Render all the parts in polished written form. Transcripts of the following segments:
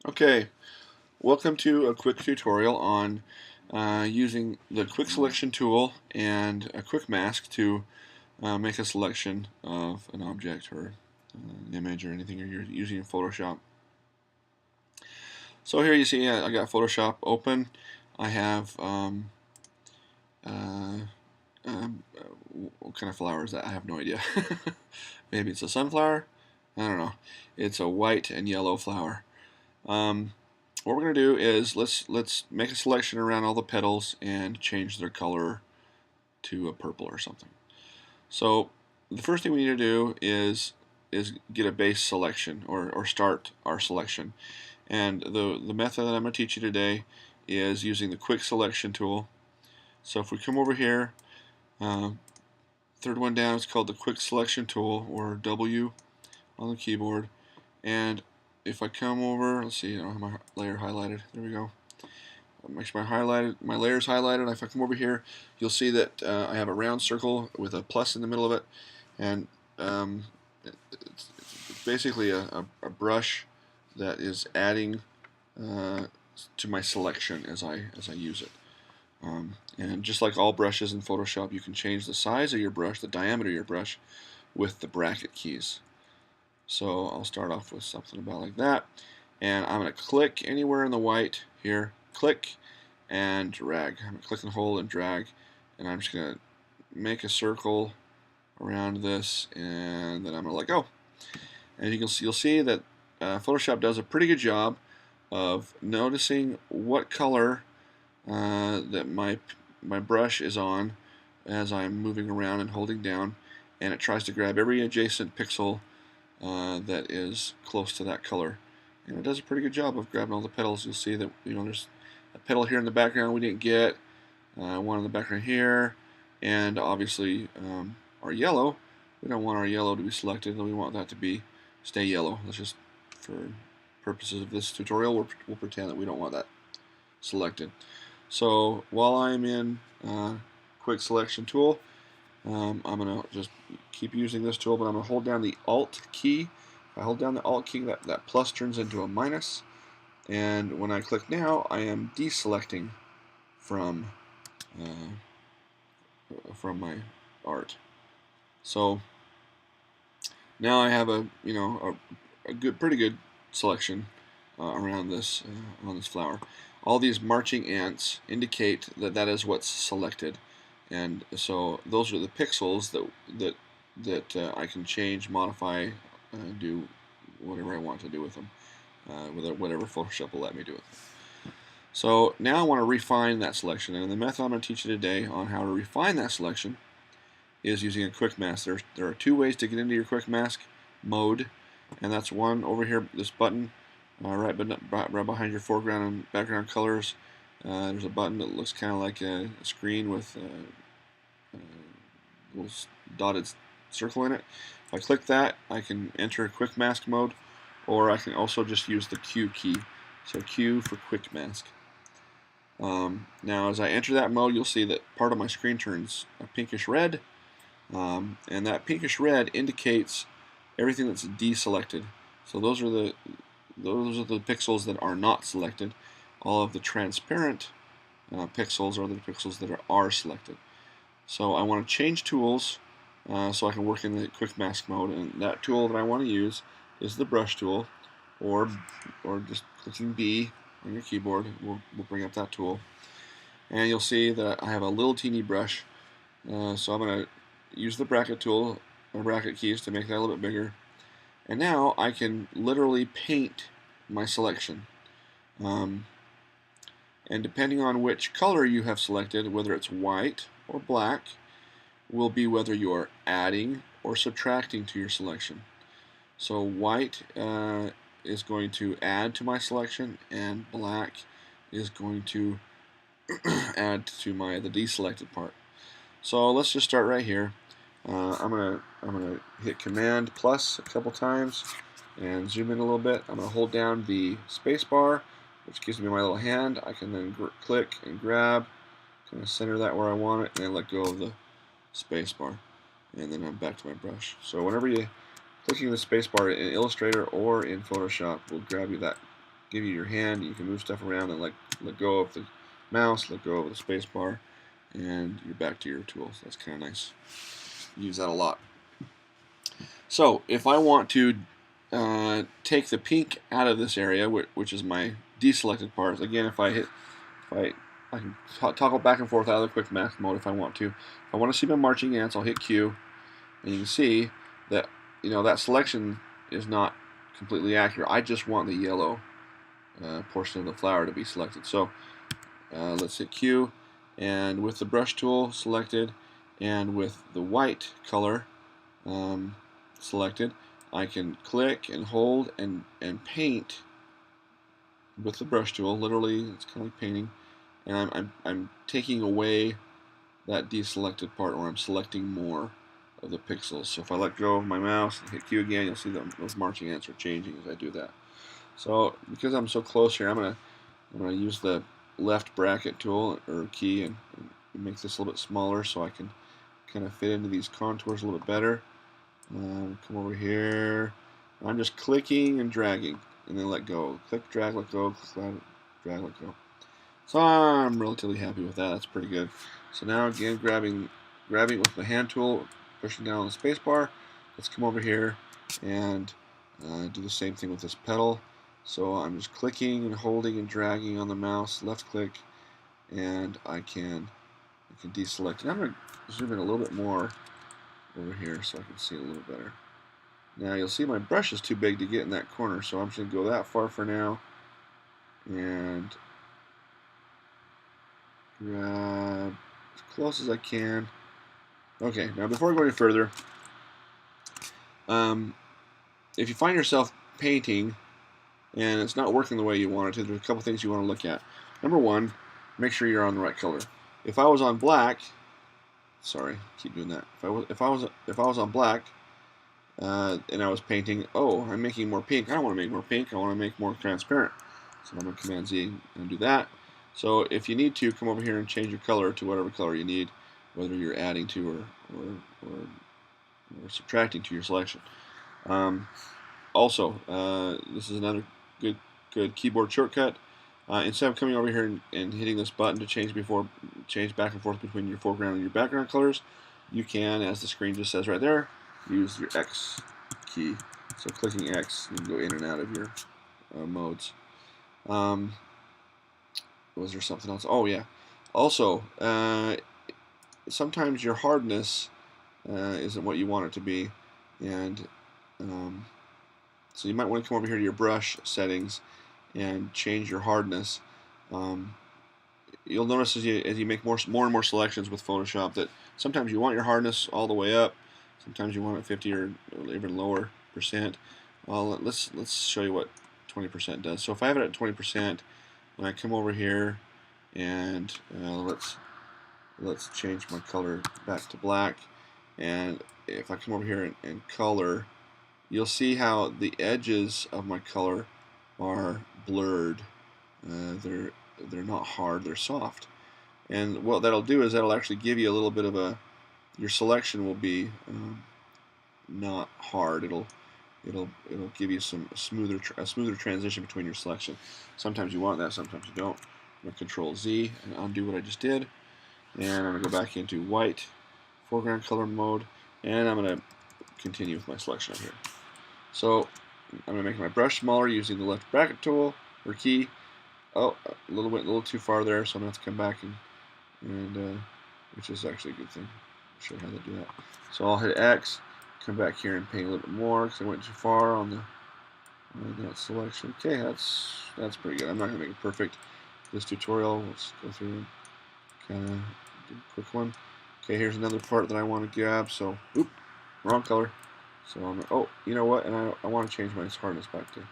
Okay, welcome to a quick tutorial on using the quick selection tool and a quick mask to make a selection of an object or an image or anything you're using in Photoshop. So here you see I got Photoshop open. I have uh, what kind of flower is that? I have no idea. Maybe it's a sunflower? I don't know. It's a white and yellow flower. What we're going to do is let's make a selection around all the petals and change their color to a purple or something. So the first thing we need to do is get a base selection or start our selection. And the method that I'm going to teach you today is using the quick selection tool. So if we come over here, uh, third one down is called the quick selection tool, or W on the keyboard. And if I come over, let's see, I don't have my layer highlighted. There we go. Makes my layers highlighted. If I come over here, you'll see that I have a round circle with a plus in the middle of it, and it's basically a brush that is adding to my selection as I use it. And just like all brushes in Photoshop, you can change the size of your brush, the diameter of your brush, with the bracket keys. So I'll start off with something about like that, and I'm going to click anywhere in the white here, click and drag. I'm going to click and hold and drag, and I'm just going to make a circle around this, and then I'm going to let go. And you'll see that Photoshop does a pretty good job of noticing what color that my brush is on as I'm moving around and holding down, and it tries to grab every adjacent pixel that is close to that color, and it does a pretty good job of grabbing all the petals. You'll see that there's a petal here in the background we didn't get, one in the background here, and obviously our yellow. We don't want our yellow to be selected, we want that to stay yellow. Let's just, for purposes of this tutorial, we'll pretend that we don't want that selected. So while I'm in quick selection tool, I'm going to just keep using this tool, but I'm going to hold down the Alt key. If I hold down the Alt key, that plus turns into a minus. And when I click now, I am deselecting from my art. So now I have a pretty good selection around this on this flower. All these marching ants indicate that that is what's selected, and so those are the pixels that I can change, modify, do whatever I want to do with them, with whatever Photoshop will let me do with them. So now I want to refine that selection, and the method I'm going to teach you today on how to refine that selection is using a quick mask. There are two ways to get into your quick mask mode, and that's one over here, this button right behind your foreground and background colors. There's a button that looks kind of like a screen with a little dotted circle in it. If I click that, I can enter quick mask mode, or I can also just use the Q key. So Q for quick mask. Now as I enter that mode, you'll see that part of my screen turns a pinkish red, and that pinkish red indicates everything that's deselected. So those are the pixels that are not selected. All of the transparent pixels are the pixels that are selected. So I want to change tools so I can work in the quick mask mode, and that tool that I want to use is the brush tool, or just clicking B on your keyboard will bring up that tool. And you'll see that I have a little teeny brush, so I'm going to use the bracket tool, or bracket keys, to make that a little bit bigger. And now I can literally paint my selection. And depending on which color you have selected, whether it's white or black, will be whether you are adding or subtracting to your selection. So white is going to add to my selection, and black is going to add to the deselected part. So let's just start right here. I'm gonna hit Command plus a couple times and zoom in a little bit. I'm gonna hold down the space bar, which gives me my little hand. I can then click and grab, kind of center that where I want it, and then let go of the space bar, and then I'm back to my brush. So whenever you clicking the space bar in Illustrator or in Photoshop will grab you that give you your hand. You can move stuff around and let go of the mouse, let go of the space bar, and you're back to your tools. That's kind of nice. Use that a lot. So if I want to take the pink out of this area, which is my deselected parts, again, if I can toggle back and forth out of the quick mask mode if I want to. If I want to see my marching ants, I'll hit Q, and you can see that that selection is not completely accurate. I just want the yellow portion of the flower to be selected. So let's hit Q, and with the brush tool selected, and with the white color selected, I can click and hold and paint with the brush tool. Literally, it's kind of like painting, and I'm taking away that deselected part, or I'm selecting more of the pixels. So if I let go of my mouse and hit Q again, you'll see that those marching ants are changing as I do that. So because I'm so close here, I'm gonna use the left bracket tool or key and make this a little bit smaller so I can kind of fit into these contours a little bit better. Come over here. I'm just clicking and dragging, and then let go. Click, drag, let go. Click, drag, let go. So I'm relatively happy with that. That's pretty good. So now again, grabbing with the hand tool, pushing down on the space bar. Let's come over here and do the same thing with this petal. So I'm just clicking and holding and dragging on the mouse, left click, and I can deselect. And I'm going to zoom in a little bit more over here so I can see it a little better. Now you'll see my brush is too big to get in that corner, so I'm just going to go that far for now and grab as close as I can. Okay, now before I go any further, if you find yourself painting and it's not working the way you want it to, there's a couple things you want to look at. Number one, make sure you're on the right color. If I was on black, sorry, keep doing that. If I was on black and I was painting, oh, I'm making more pink. I don't want to make more pink. I want to make more transparent. So I'm going to Command Z and do that. So if you need to, come over here and change your color to whatever color you need, whether you're adding to or subtracting to your selection. Also, this is another good keyboard shortcut. Instead of coming over here and hitting this button to change back and forth between your foreground and your background colors, you can, as the screen just says right there, use your X key. So clicking X, you can go in and out of your modes. Was there something else? Oh yeah. Also, sometimes your hardness isn't what you want it to be, and so you might want to come over here to your brush settings and change your hardness. You'll notice as you make more and more selections with Photoshop that sometimes you want your hardness all the way up, sometimes you want it 50 or even lower percent. Well, let's show you what 20% does. So if I have it at 20%, when I come over here and let's change my color back to black, and if I come over here and color, you'll see how the edges of my color are blurred. They're not hard, they're soft. And what that'll do is that'll actually give you a little bit of your selection will be not hard. It'll give you a smoother transition between your selection. Sometimes you want that, sometimes you don't. I'm going to Control Z and undo what I just did. And I'm going to go back into white foreground color mode, and I'm going to continue with my selection up here. So I'm going to make my brush smaller using the left bracket tool or key. Oh, a little too far there, so I'm going to have to come back and which is actually a good thing. I'll show you how to do that. So I'll hit X, come back here and paint a little bit more because I went too far on that selection. Okay, that's pretty good. I'm not going to make it perfect this tutorial. Let's go through and kind of do a quick one. Okay, here's another part that I want to grab. So, wrong color. So oh, you know what? And I want to change my hardness back to 100%.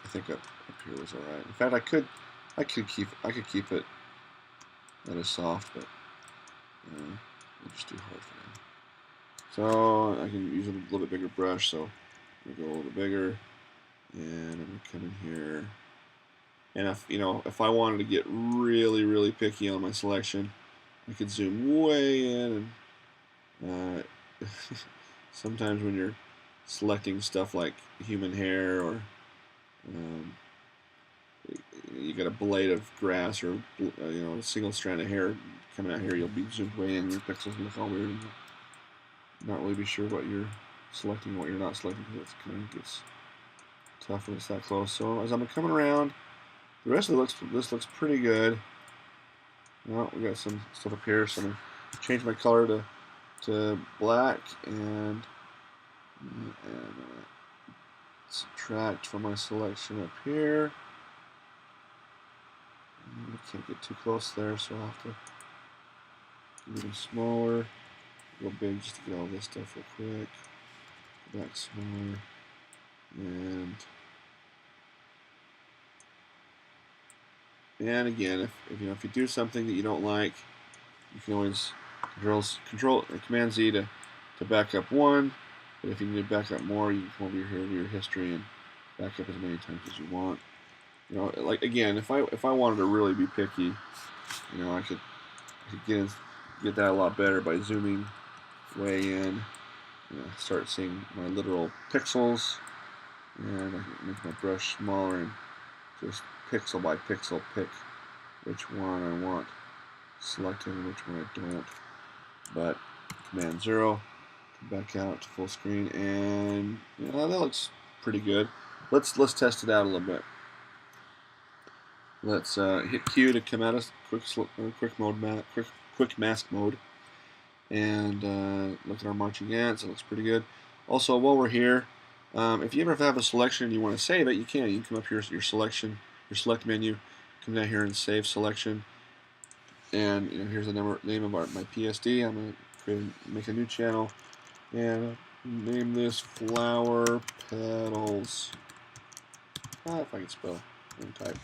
I think up here was all right. In fact, I could keep it that is soft, but it'll just too hard for now. So I can use a little bit bigger brush. So I'm gonna go a little bit bigger, and I'm gonna come in here. And if I wanted to get really picky on my selection, I could zoom way in, and sometimes when you're selecting stuff like human hair or Um, you got a blade of grass or a single strand of hair coming out here, you'll be zoomed way in. Your pixels look all weird. And not really be sure what you're selecting and what you're not selecting because it kind of gets tough when it's that close. So as I'm coming around, the rest of this looks pretty good. Well, we got some stuff up here, so I'm gonna change my color to black and subtract from my selection up here. I can't get too close there, so I'll have to do them smaller, go big just to get all this stuff real quick. Go back smaller, and again, if you do something that you don't like, you can always control or Command Z to back up one. But if you need to back up more, you can come over here to your history and back up as many times as you want. Like again, if I wanted to really be picky, I could get that a lot better by zooming way in. Start seeing my literal pixels, and I can make my brush smaller and just pixel by pixel pick which one I want selected and which one I don't. But Command 0, back out to full screen, and that looks pretty good. Let's test it out a little bit. Let's hit Q to come at us, quick mask mode, and look at our marching ants. It looks pretty good. Also, while we're here, if you ever have a selection and you want to save it, you can. You can come up here to your selection, your select menu, come down here and save selection. And here's the name of my PSD. I'm going to make a new channel and name this Flower Petals. If I can spell and type.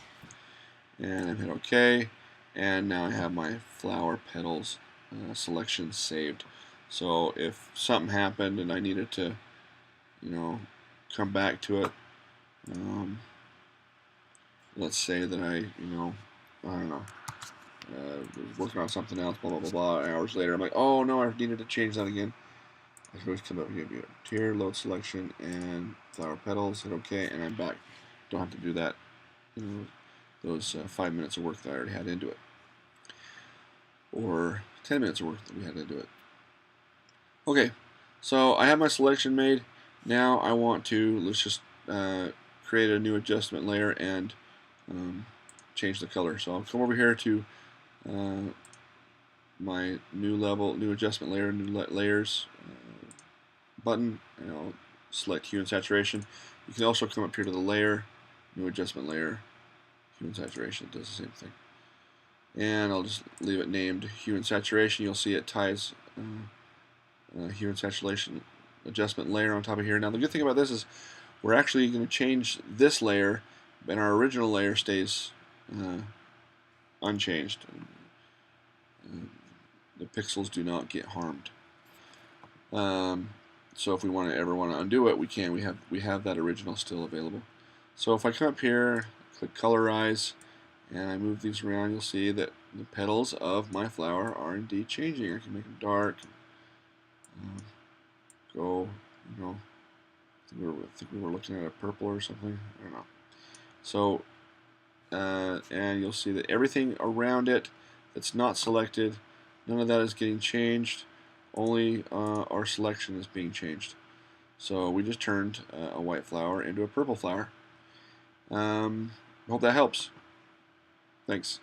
And I hit OK. And now I have my Flower Petals selection saved. So if something happened and I needed to, come back to it, let's say that I don't know, was working on something else, blah, blah, blah, blah, hours later, I'm like, oh no, I needed to change that again. I can always come up here, tier, load selection, and flower petals, hit OK, and I'm back. Don't have to do that, those 5 minutes of work that I already had into it. Or 10 minutes of work that we had into it. Okay, so I have my selection made. Now I want to, let's just create a new adjustment layer and change the color. So I'll come over here to my new adjustment layer, new layers button, and I'll select hue and saturation. You can also come up here to the layer, new adjustment layer, hue and saturation. It does the same thing. And I'll just leave it named hue and saturation. You'll see it ties hue and saturation adjustment layer on top of here. Now the good thing about this is we're actually going to change this layer, and our original layer stays unchanged. The pixels do not get harmed. So if we ever want to undo it, we can. We have that original still available. So if I come up here, click colorize, and I move these around, you'll see that the petals of my flower are indeed changing. I can make them dark. Go, I think we were looking at a purple or something. I don't know. So, and you'll see that everything around it that's not selected, none of that is getting changed. Only our selection is being changed. So we just turned a white flower into a purple flower. Hope that helps. Thanks.